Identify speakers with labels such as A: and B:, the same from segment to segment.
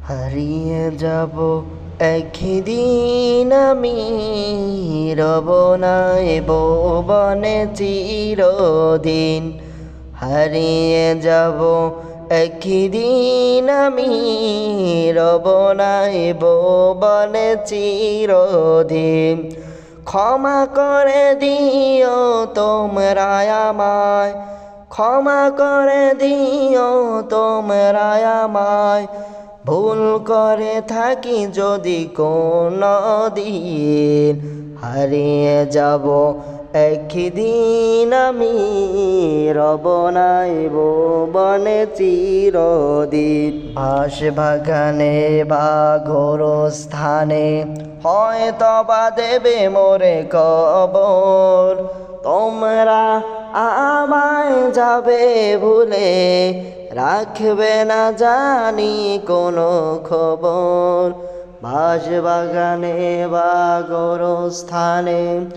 A: হারিয়ে যাব একদিন আমি, রব নাই ভুবনে চিরদিন। হারিয়ে যাব একদিন আমি, রব নাই ভুবনে চিরদিন। ক্ষমা করে দিও তোমরা আমায়, ক্ষমা করে দিও তোমরা আমায়। ভুল করে থাকি যদি কোনো দিন, হারিয়ে যাব একদিন আমি, রব নাই ভুবনে চিরদিন। বাঁশবাগানে বা গোরস্থানে হয়তো বা দেবে মোরে কবর। তোমরা আমায় যাবে ভুলে, রাখবে না জানি কোনো খবর। বাঁশবাগানে বা গোরস্থানে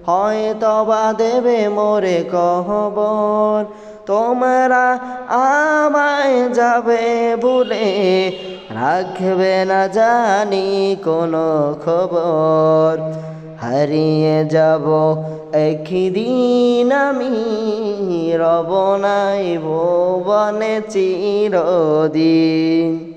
A: হয়তো বা দেবে মোরে কবর। তোমরা আমায় যাবে ভুলে, রাখবে না জানি কোনো খবর। হারিয়ে যাব একদিন আমি, রব নাই ভুবনে চিরদিন।